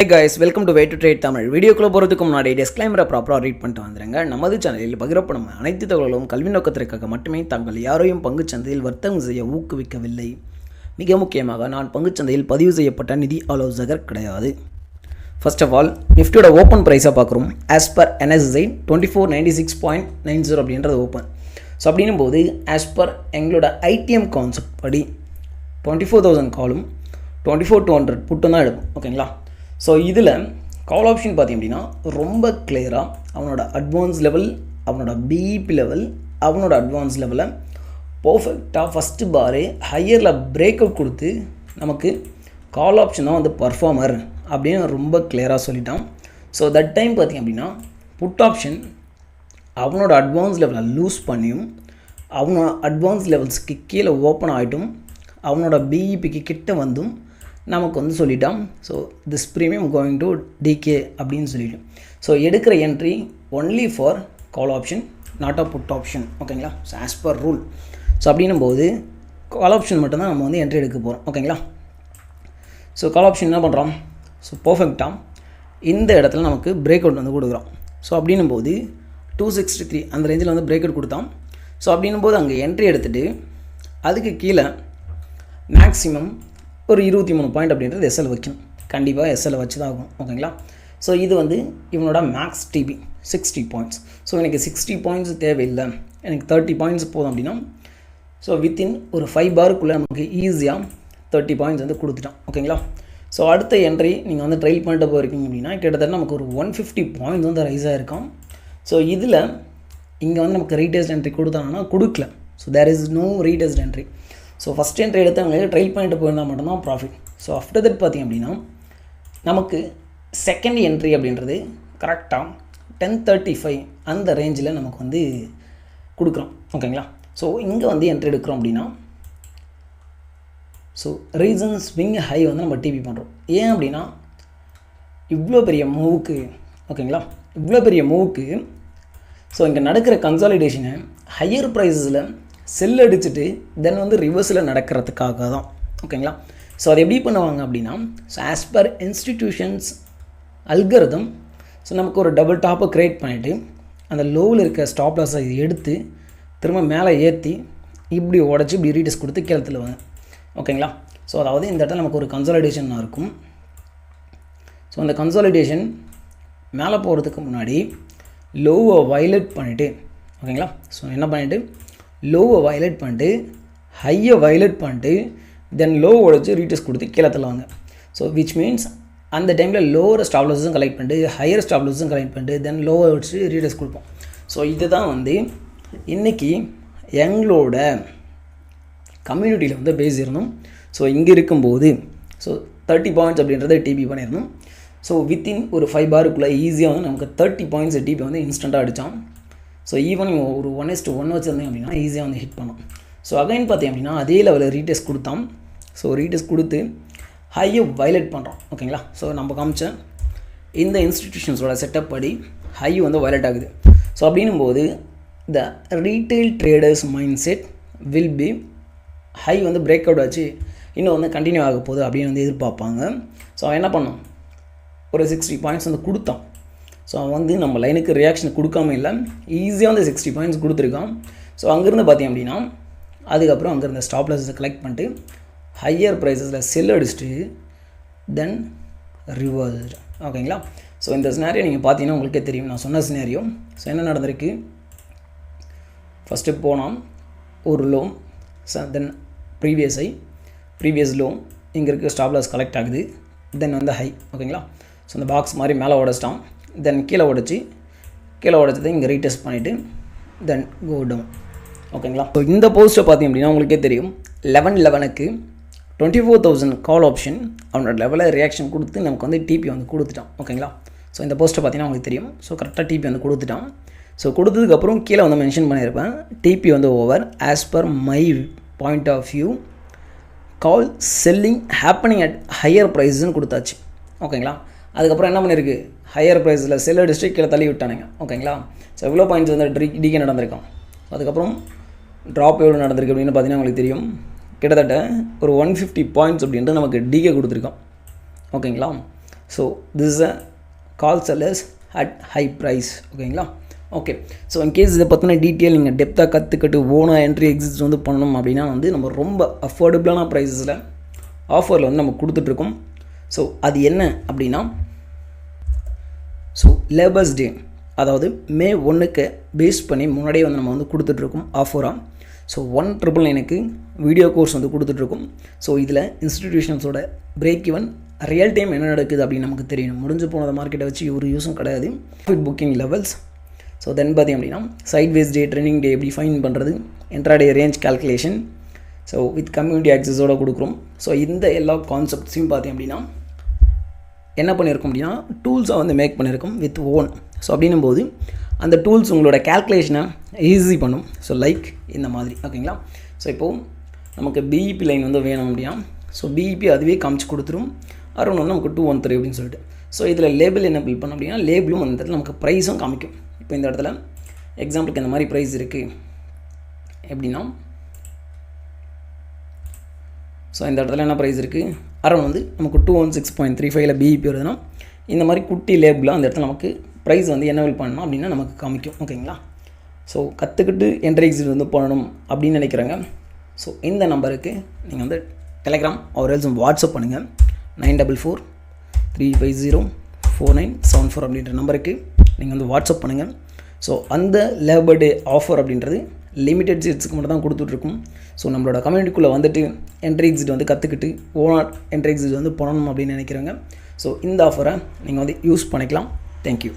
Hey guys, welcome to Way to Trade Tamil. வீடியோக்குள்ள போகிறதுக்கு முன்னாடி டிஸ்க்ளைமரை ப்ராப்பராக ரீட் பண்ணிட்டு வந்துடுங்க. நமது சேனலில் பகிரப்படும் அனைத்து தகவல்களும் கல்வி நோக்கத்திற்காக மட்டுமே தாங்கள் யாரையும் பங்குச்சந்தையில் வர்த்தகம் செய்ய ஊக்குவிக்கவில்லை. மிக முக்கியமாக நான் பங்குச்சந்தையில் பதிவு செய்யப்பட்ட நிதி ஆலோசகர் கிடையாது. ஃபர்ஸ்ட் ஆஃப் ஆல் நிஃப்டியோட ஓப்பன் ப்ரைஸாக பார்க்குறோம். ஆஸ் பர் NSI 2496.90 அப்படின்றது ஓப்பன். ஸோ அப்படின்னும் போது ஆஸ் பர் எங்களோட ITM கான்செப்ட் படி 24,000 காலும் 24,200 புட்டும் தான் எடுக்கும். ஓகேங்களா? ஸோ இதில் கால் ஆப்ஷன் பார்த்திங்க அப்படின்னா ரொம்ப கிளியராக அவனோட அட்வான்ஸ் லெவல், அவனோட பிஇபி லெவல், அவனோட அட்வான்ஸ் லெவலில் பர்ஃபெக்டாக ஃபஸ்ட்டு பாரு ஹையரில் பிரேக் அவுட் கொடுத்து நமக்கு கால் ஆப்ஷன் தான் வந்து பர்ஃபார்மர் அப்படின்னு ரொம்ப கிளியராக சொல்லிட்டான். ஸோ தட் டைம் பார்த்திங்க அப்படின்னா புட் ஆப்ஷன் அவனோட அட்வான்ஸ் லெவலை லூஸ் பண்ணியும் அவனோட அட்வான்ஸ் லெவல்ஸ்க்கு கீழே ஓப்பன் ஆகிட்டும் அவனோட பிஇபிக்கு கிட்ட வந்தும் நமக்கு வந்து சொல்லிட்டான். So this premium going to decay அப்படின்னு சொல்லிட்டோம். ஸோ எடுக்கிற entry only for call option, not a put option. ஓகேங்களா? So as per rule. So அப்படின்னும் போது கால் ஆப்ஷன் மட்டும்தான் நம்ம வந்து என்ட்ரி எடுக்க போகிறோம். ஓகேங்களா? ஸோ கால் ஆப்ஷன் என்ன பண்ணுறோம்? ஸோ பர்ஃபெக்டாக இந்த இடத்துல நமக்கு பிரேக் அவுட் வந்து கொடுக்குறோம். ஸோ அப்படின்னும் போது 263 அந்த ரேஞ்சில் வந்து பிரேக் அவுட் கொடுத்தோம். ஸோ அப்படின்னும் போது அங்கே என்ட்ரி எடுத்துகிட்டு அதுக்கு கீழே மேக்ஸிமம் ஒரு 23 பாயிண்ட் அப்படின்றது SL வைக்கணும். கண்டிப்பாக SL வச்சு தான் ஆகும். ஓகேங்களா? ஸோ இது வந்து இவனோட மேக்ஸ் டிபி 60 பாயிண்ட்ஸ். ஸோ எனக்கு 60 பாயிண்ட்ஸ் தேவையில்லை, எனக்கு 30 பாயிண்ட்ஸ் போதும் அப்படின்னா ஸோ வித்தின் ஒரு 5 பாருக்குள்ளே நமக்கு ஈஸியாக 30 பாயிண்ட்ஸ் வந்து கொடுத்துட்டான். ஓகேங்களா? ஸோ அடுத்த என்ட்ரி நீங்கள் வந்து ட்ரைல் பண்ணிட்டு போயிருக்கீங்க அப்படின்னா கிட்டத்தட்ட நமக்கு ஒரு 150 பாயிண்ட்ஸ் வந்து ரைஸ் ஆகிருக்கும். ஸோ இதில் இங்கே வந்து நமக்கு ரீடெஸ்ட் என்ட்ரி கொடுத்தாங்கன்னா கொடுக்கல. So there is no retest entry. So first entry எடுத்து அவங்க ட்ரைல் பண்ணிட்டு போயிருந்தால் மட்டும்தான் ப்ராஃபிட். ஸோ ஆஃப்டர் தட் பார்த்திங்க அப்படின்னா நமக்கு செகண்ட் என்ட்ரி அப்படின்றது கரெக்டாக 10:35 அந்த ரேஞ்சில் நமக்கு வந்து கொடுக்குறோம். ஓகேங்களா? ஸோ இங்கே வந்து என்ட்ரி எடுக்கிறோம் அப்படின்னா ஸோ ரீசன் ஸ்விங் ஹை வந்து நம்ம டிபி பண்ணுறோம். ஏன் அப்படின்னா இவ்வளோ பெரிய மூவுக்கு, ஓகேங்களா, இவ்வளோ பெரிய மூவுக்கு ஸோ இங்கே நடக்கிற கன்சாலிடேஷனை ஹையர் ப்ரைஸஸில் செல் அடிச்சுட்டு தென் வந்து ரிவர்ஸில் நடக்கிறதுக்காக தான். ஓகேங்களா? ஸோ அது எப்படி பண்ணுவாங்க அப்படின்னா so as per institutions algorithm so நமக்கு ஒரு டபுள் டாப்பை க்ரியேட் பண்ணிவிட்டு அந்த லோவில் இருக்க ஸ்டாப் லாஸை எடுத்து திரும்ப மேலே ஏற்றி இப்படி உடச்சி இப்படி ரீடெஸ்ட் கொடுத்து கீழே தள்ளுவாங்க. ஓகேங்களா? ஸோ அதாவது இந்த இடத்துல நமக்கு ஒரு கன்சாலிடேஷன் இருக்கும். ஸோ அந்த கன்சாலிடேஷன் மேலே போகிறதுக்கு முன்னாடி லோவை வயலேட் பண்ணிவிட்டு, ஓகேங்களா, ஸோ என்ன பண்ணிவிட்டு லோவை வயலேட் பண்ணிட்டு ஹையை வயலேட் பண்ணிட்டு தென் லோ உடச்சி ரீடெஸ்ட் கொடுத்து கீழே தள்ளுவாங்க. ஸோ விச் மீன்ஸ் அந்த டைமில் லோவர் ஸ்டாப் லாஸஸும் கலெக்ட் பண்ணிட்டு ஹையர் ஸ்டாப் லாஸஸும் கலெக்ட் பண்ணிட்டு தென் லோவை வச்சு ரீடெஸ்ட் கொடுப்போம். ஸோ இதுதான் வந்து இன்றைக்கி எங்களோட கம்யூனிட்டியில் வந்து பேசியிருந்தோம். ஸோ இங்கே இருக்கும்போது ஸோ 30 பாயிண்ட்ஸ் அப்படின்றத டிபி பண்ணியிருந்தோம். ஸோ வித்தின் ஒரு 5 பாருக்குள்ளே ஈஸியாக வந்து நமக்கு 30 பாயிண்ட்ஸ் டிபி வந்து இன்ஸ்டண்ட்டாக அடித்தான். ஸோ ஈவன் நீங்கள் ஒரு 1:1 வச்சுருந்தீங்க அப்படின்னா ஈஸியாக வந்து ஹிட் பண்ணோம். ஸோ அகைன் பார்த்தீங்க அப்படின்னா அதே லெவலில் ரீடெஸ்ட் கொடுத்தான். ஸோ ரீடெஸ்ட் கொடுத்து ஹையை வயலேட் பண்ணுறோம். ஓகேங்களா? ஸோ நம்ம காமிச்ச இந்த இன்ஸ்டிடியூஷன்ஸோட செட்டப் படி ஹை வந்து வயலேட் ஆகுது. ஸோ அப்படின்னும் போது the retail traders mindset will be high வந்து பிரேக் அவுட் ஆச்சு இன்னும் வந்து கண்டினியூ ஆக போகுது அப்படின்னு வந்து எதிர்பார்ப்பாங்க. ஸோ அவன் என்ன பண்ணோம், ஒரு 60 பாயிண்ட்ஸ் வந்து கொடுத்தான். ஸோ அவன் வந்து நம்ம லைனுக்கு ரியாக்ஷன் கொடுக்காம இல்லை, ஈஸியாக வந்து 60 பாயிண்ட்ஸ் கொடுத்துருக்கான். ஸோ அங்கேருந்து பார்த்தீங்க அப்படின்னா அதுக்கப்புறம் அங்கேருந்து ஸ்டாப் லாஸஸை கலெக்ட் பண்ணிட்டு ஹையர் ப்ரைஸஸில் செல் அடிச்சுட்டு தென் ரிவர்ஸ்டு. ஓகேங்களா? ஸோ இந்த சினாரியோ நீங்கள் பார்த்தீங்கன்னா உங்களுக்கே தெரியும், நான் சொன்ன சினாரியோ. ஸோ என்ன நடந்திருக்கு, ஃபஸ்ட்டு போனால் ஒரு லோ, தென் ப்ரீவியஸ் லோ, இங்கே இருக்க ஸ்டாப் லாஸ் கலெக்ட் ஆகுது, தென் வந்து ஹை. ஓகேங்களா? ஸோ இந்த பாக்ஸ் மாதிரி மேலே உடச்சிட்டான், தென் கீழே உடச்சதை இங்கே ரீடெஸ்ட் பண்ணிவிட்டு தென் கோ டவுன். ஓகேங்களா? ஸோ இந்த போஸ்ட்டை பார்த்தீங்க அப்படின்னா உங்களுக்கே தெரியும் 11:11க்கு 24,000 கால் ஆப்ஷன் அவனோட லெவலில் ரியாக்ஷன் கொடுத்து நமக்கு வந்து டிபி வந்து கொடுத்துட்டான். ஓகேங்களா? ஸோ இந்த போஸ்ட்டை பார்த்தீங்கன்னா உங்களுக்கு தெரியும். ஸோ கரெக்டாக டிபி வந்து கொடுத்துட்டான். ஸோ கொடுத்ததுக்கப்புறம் கீழே வந்து மென்ஷன் பண்ணியிருப்பேன் டிபி வந்து over as per my point of view call selling happening at higher ப்ரைஸ்ன்னு கொடுத்தாச்சு. ஓகேங்களா? அதுக்கப்புறம் என்ன பண்ணியிருக்கு, ஹையர் ப்ரைஸில் செல் டிஸ்ட்ரிக் கீழே தள்ளி விட்டானுங்க. ஓகேங்களா? ஸோ எவ்வளோ பாயிண்ட்ஸ் வந்து டிகே நடந்திருக்கான். அதுக்கப்புறம் ட்ராப் எவ்வளோ நடந்திருக்கு அப்படின்னு பார்த்தீங்கன்னா உங்களுக்கு தெரியும். கிட்டத்தட்ட ஒரு 150 பாயிண்ட்ஸ் அப்படின்ட்டு நமக்கு டிகே கொடுத்துருக்கான். ஓகேங்களா? So this is a call sellers at high price. ஓகேங்களா? ஓகே. ஸோ இன்கேஸ் இதை பற்றின டீட்டெயில் நீங்கள் டெப்த்தாக கற்றுக்கிட்டு ஓனாக என்ட்ரி எக்ஸிட் வந்து பண்ணணும் அப்படின்னா வந்து நம்ம ரொம்ப அஃபோர்டபுளான ப்ரைஸஸில் ஆஃபரில் வந்து நம்ம கொடுத்துட்ருக்கோம். ஸோ அது என்ன அப்படின்னா, ஸோ லேபர்ஸ் டே, அதாவது May 1க்கு பேஸ் பண்ணி முன்னாடியே வந்து நம்ம வந்து கொடுத்துட்ருக்கோம் ஆஃபராக. ஸோ 1,999க்கு வீடியோ கோர்ஸ் வந்து கொடுத்துட்ருக்கோம். ஸோ இதில் இன்ஸ்டிடியூஷன்ஸோட பிரேக் ஈவன் ரியல் டைம் என்ன நடக்குது அப்படின்னு நமக்கு தெரியணும். முடிஞ்சு போனதை மார்க்கெட்டை வச்சு ஒரு யூஸும் கிடையாது. Profit booking levels, so then பார்த்திங்க அப்படின்னா சைட்வேஸ் டே, ட்ரெண்டிங் டே எப்படி ஃபைன் பண்ணுறது, intraday range calculation, so with community ஆக்சஸோடு கொடுக்குறோம். ஸோ இந்த எல்லா கான்செப்ட்ஸையும் பார்த்திங்க அப்படின்னா என்ன பண்ணியிருக்கோம் அப்படின்னா டூல்ஸை வந்து மேக் பண்ணியிருக்கோம் வித் ஓன். ஸோ அப்படின்னும் போது அந்த டூல்ஸ் உங்களோட கேல்குலேஷனை ஈஸி பண்ணும். ஸோ லைக் இந்த மாதிரி. ஓகேங்களா? ஸோ இப்போது நமக்கு பிஇபி லைன் வந்து வேணும் அப்படின்னா ஸோ பிஇபி அதுவே காமிச்சு கொடுத்துரும். அரௌண்ட் வந்து நமக்கு 213 அப்படின்னு சொல்லிட்டு. ஸோ இதில் லேபிள் என்ன பில் பண்ணோம் அப்படின்னா லேபிளும் அந்த இடத்துல நமக்கு ப்ரைஸும் காமிக்கும். இப்போ இந்த இடத்துல எக்ஸாம்பிளுக்கு இந்த மாதிரி ப்ரைஸ் இருக்குது எப்படின்னா, ஸோ இந்த இடத்துல என்ன ப்ரைஸ் இருக்குது, அரௌண்ட் வந்து நமக்கு 216.35 பிஇபி வருதுன்னா இந்த மாதிரி குட்டி லேபிளாக அந்த இடத்துல நமக்கு ப்ரைஸ் வந்து என்ன பில் பண்ணணும் அப்படின்னா நமக்கு காமிக்கும். ஓகேங்களா? ஸோ கற்றுக்கிட்டு என்ட்ரி எக்ஸிட் வந்து பண்ணணும் அப்படின்னு நினைக்கிறாங்க. ஸோ இந்த நம்பருக்கு நீங்கள் வந்து டெலிகிராம் ஆர் எல்ஸ் வாட்ஸ்அப் பண்ணுங்கள். 9443504974 அப்படின்ற நம்பருக்கு நீங்கள் வந்து வாட்ஸ்அப் பண்ணுங்கள். ஸோ அந்த லேபர் டே ஆஃபர் அப்படின்றது லிமிடெட் சீட்ஸுக்கு மட்டும் தான் கொடுத்துட்ருக்கும். ஸோ நம்மளோட கம்யூனிட்டிக்குள்ளே வந்துட்டு என்ட்ரி எக்ஸிட் வந்து கற்றுக்கிட்டு ஓனாக என்ட்ரி எக்ஸிட் வந்து பண்ணணும் அப்படின்னு நினைக்கிறாங்க. ஸோ இந்த ஆஃபரை நீங்கள் வந்து யூஸ் பண்ணிக்கலாம். தேங்க்யூ.